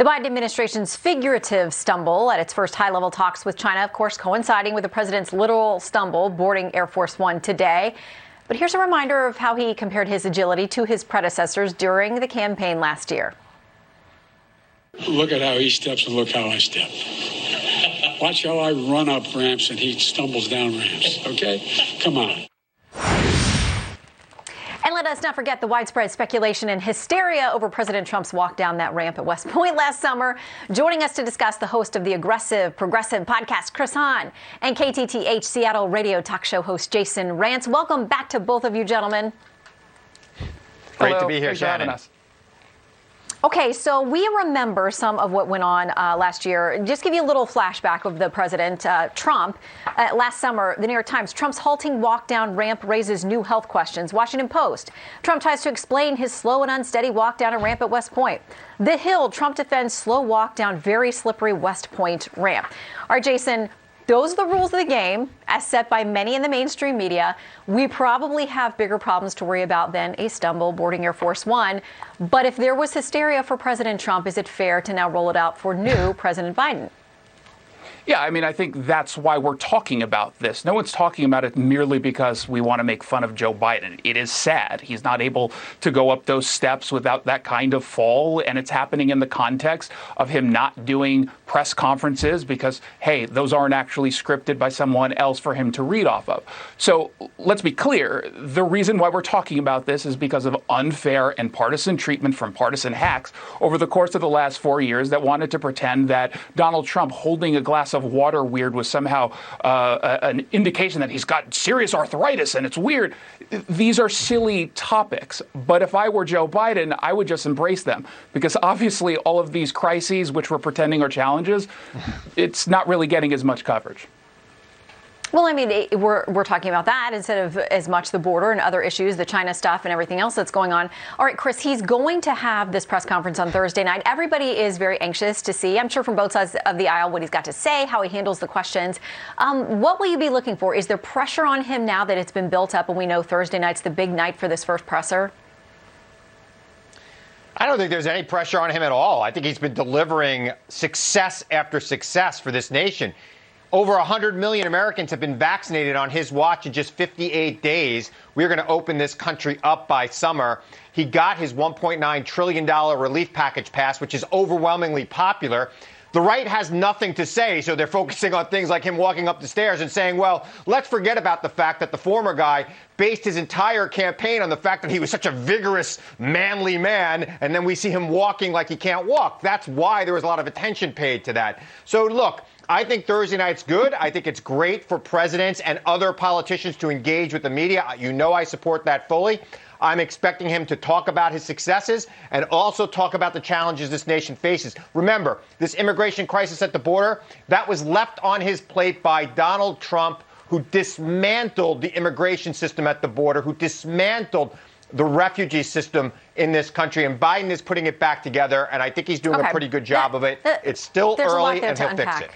The Biden administration's figurative stumble at its first high-level talks with China, of course, coinciding with the president's literal stumble boarding Air Force One today. But here's a reminder of how he compared his agility to his predecessors during the campaign last year. Look at how he steps and look how I step. Watch how I run up ramps and he stumbles down ramps, okay? Come on. And let us not forget the widespread speculation and hysteria over President Trump's walk down that ramp at West Point last summer. Joining us to discuss, the host of the Aggressive Progressive podcast, Chris Hahn, and KTTH Seattle radio talk show host Jason Rantz. Welcome back to both of you, gentlemen. Great to be here, Shannon. Okay, so we remember some of what went on last year. Just give you a little flashback of the president, Trump. Last summer, the New York Times, Trump's halting walk down ramp raises new health questions. Washington Post, Trump tries to explain his slow and unsteady walk down a ramp at West Point. The Hill, Trump defends slow walk down very slippery West Point ramp. All right, Jason, those are the rules of the game, as set by many in the mainstream media. We probably have bigger problems to worry about than a stumble boarding Air Force One. But if there was hysteria for President Trump, is it fair to now roll it out for new President Biden? Yeah, I mean, I think that's why we're talking about this. No one's talking about it merely because we want to make fun of Joe Biden. It is sad. He's not able to go up those steps without that kind of fall. And it's happening in the context of him not doing press conferences because, hey, those aren't actually scripted by someone else for him to read off of. So let's be clear. The reason why we're talking about this is because of unfair and partisan treatment from partisan hacks over the course of the last 4 years that wanted to pretend that Donald Trump holding a glass of water weird was somehow an indication that he's got serious arthritis and it's weird. These are silly topics. But if I were Joe Biden, I would just embrace them because obviously all of these crises, which we're pretending are challenges, it's not really getting as much coverage. Well, I mean, we're talking about that instead of as much the border and other issues, the China stuff and everything else that's going on. All right, Chris, he's going to have this press conference on Thursday night. Everybody is very anxious to see, I'm sure from both sides of the aisle, what he's got to say, how he handles the questions. What will you be looking for? Is there pressure on him now that it's been built up and we know Thursday night's the big night for this first presser? I don't think there's any pressure on him at all. I think he's been delivering success after success for this nation. Over 100 million Americans have been vaccinated on his watch in just 58 days. We're going to open this country up by summer. He got his $1.9 trillion relief package passed, which is overwhelmingly popular. The right has nothing to say, so they're focusing on things like him walking up the stairs and saying, well, let's forget about the fact that the former guy based his entire campaign on the fact that he was such a vigorous, manly man, and then we see him walking like he can't walk. That's why there was a lot of attention paid to that. So, look, I think Thursday night's good. I think it's great for presidents and other politicians to engage with the media. You know I support that fully. I'm expecting him to talk about his successes and also talk about the challenges this nation faces. Remember, this immigration crisis at the border, that was left on his plate by Donald Trump, who dismantled the immigration system at the border, who dismantled the refugee system in this country. And Biden is putting it back together, and I think he's doing a pretty good job of it. It's still early, and he'll fix it.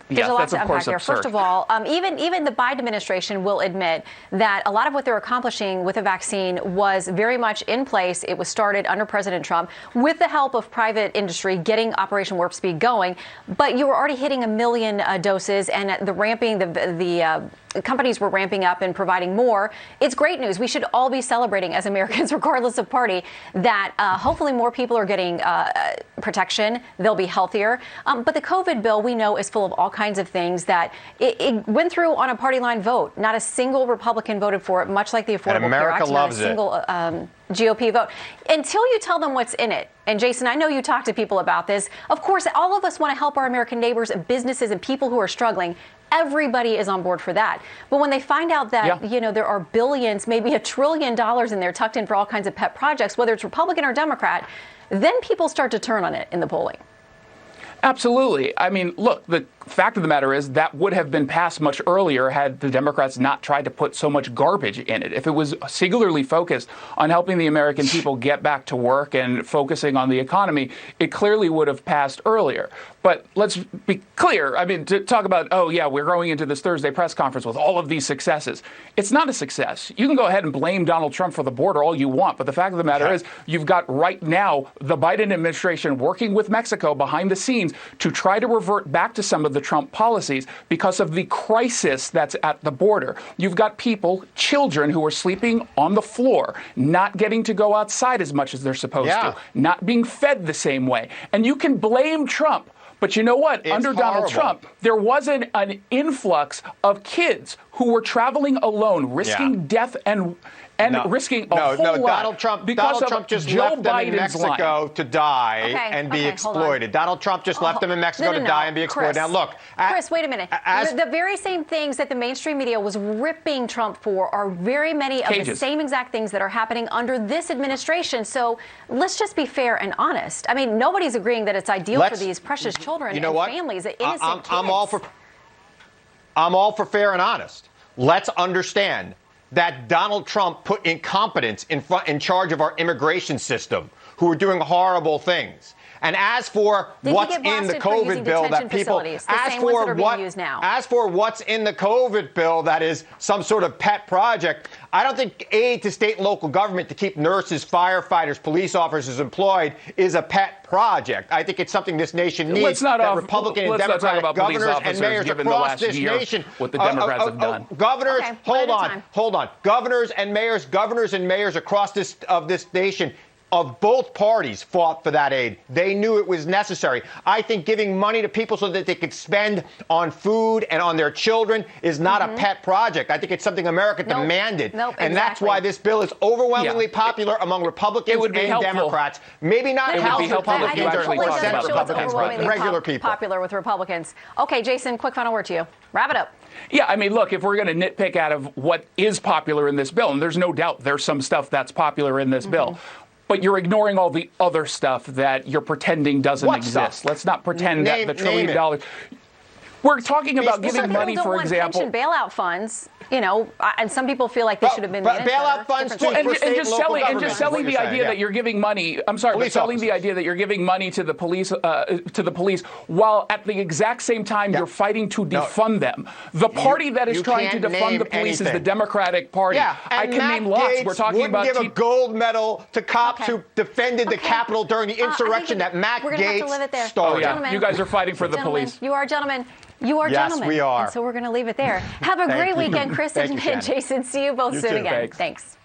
There's a lot to unpack there. First of all, even the Biden administration will admit that a lot of what they're accomplishing with the vaccine was very much in place. It was started under President Trump with the help of private industry getting Operation Warp Speed going. But you were already hitting 1 million doses, and the ramping, the companies were ramping up and providing more. It's great news. We should all be celebrating as Americans, regardless of party, that hopefully more people are getting protection. They'll be healthier. But the COVID bill, we know, is full of all kinds of things that it went through on a party line vote. Not a single Republican voted for it, much like the Affordable Care Act. Not a single GOP vote. Until you tell them what's in it. And Jason, I know you talk to people about this. Of course, all of us want to help our American neighbors and businesses and people who are struggling. Everybody is on board for that. But when they find out that, there are billions, maybe $1 trillion in there tucked in for all kinds of pet projects, whether it's Republican or Democrat, then people start to turn on it in the polling. Absolutely. I mean, look, the fact of the matter is that would have been passed much earlier had the Democrats not tried to put so much garbage in it. If it was singularly focused on helping the American people get back to work and focusing on the economy, it clearly would have passed earlier. But let's be clear. I mean, to talk about, oh, yeah, we're going into this Thursday press conference with all of these successes. It's not a success. You can go ahead and blame Donald Trump for the border all you want. But the fact of the matter is you've got right now the Biden administration working with Mexico behind the scenes to try to revert back to some of the Trump policies because of the crisis that's at the border. You've got people, children, who are sleeping on the floor, not getting to go outside as much as they're supposed to, not being fed the same way. And you can blame Trump. But you know what? Under Donald Trump, there wasn't an influx of kids who were traveling alone, risking death and risking a whole lot. Donald Trump just left them in Mexico to die and be exploited. Donald Trump just left them in Mexico to die and be exploited. Now, look. Chris, wait a minute. The very same things that the mainstream media was ripping Trump for are very many of the same exact things that are happening under this administration. So let's just be fair and honest. I mean, nobody's agreeing that it's ideal for these precious children and families, innocent kids. I'm all for fair and honest. Let's understand that Donald Trump put incompetence in charge of our immigration system, who are doing horrible things. And as for what's in the COVID bill that people, as for what's in the COVID bill that is some sort of pet project, I don't think aid to state and local government to keep nurses, firefighters, police officers employed is a pet project. I think it's something this nation needs. Republican and Democratic governors and mayors across this nation. What the Democrats have done. Governors, hold on. Governors and mayors across this nation of both parties fought for that aid. They knew it was necessary. I think giving money to people so that they could spend on food and on their children is not a pet project. I think it's something America demanded. And that's why this bill is overwhelmingly popular among Republicans and Democrats. Maybe not House Republicans or Senate Republicans, but regular people. Popular with Republicans. Okay, Jason, quick final word to you. Wrap it up. Yeah, I mean, look, if we're going to nitpick out of what is popular in this bill, and there's no doubt there's some stuff that's popular in this bill, but you're ignoring all the other stuff that you're pretending doesn't exist. Let's not pretend that the $1 trillion. We're talking about giving money, for example. Pension bailout funds, and some people feel like they should have been managed bailout funds too, and just selling the idea that you're giving money. I'm sorry, but selling the idea that you're giving money to the police, while at the exact same time you're fighting to defund them. The party that is trying to defund the police is the Democratic Party. I can name lots. We're talking about give a gold medal to cops who defended the Capitol during the insurrection that Matt Gaetz started. Oh, yeah. You guys are fighting for the police. You are gentlemen. You are gentlemen. Yes, we are. And so we're going to leave it there. Have a great weekend, Chris and Jason. See you both soon again. Thanks.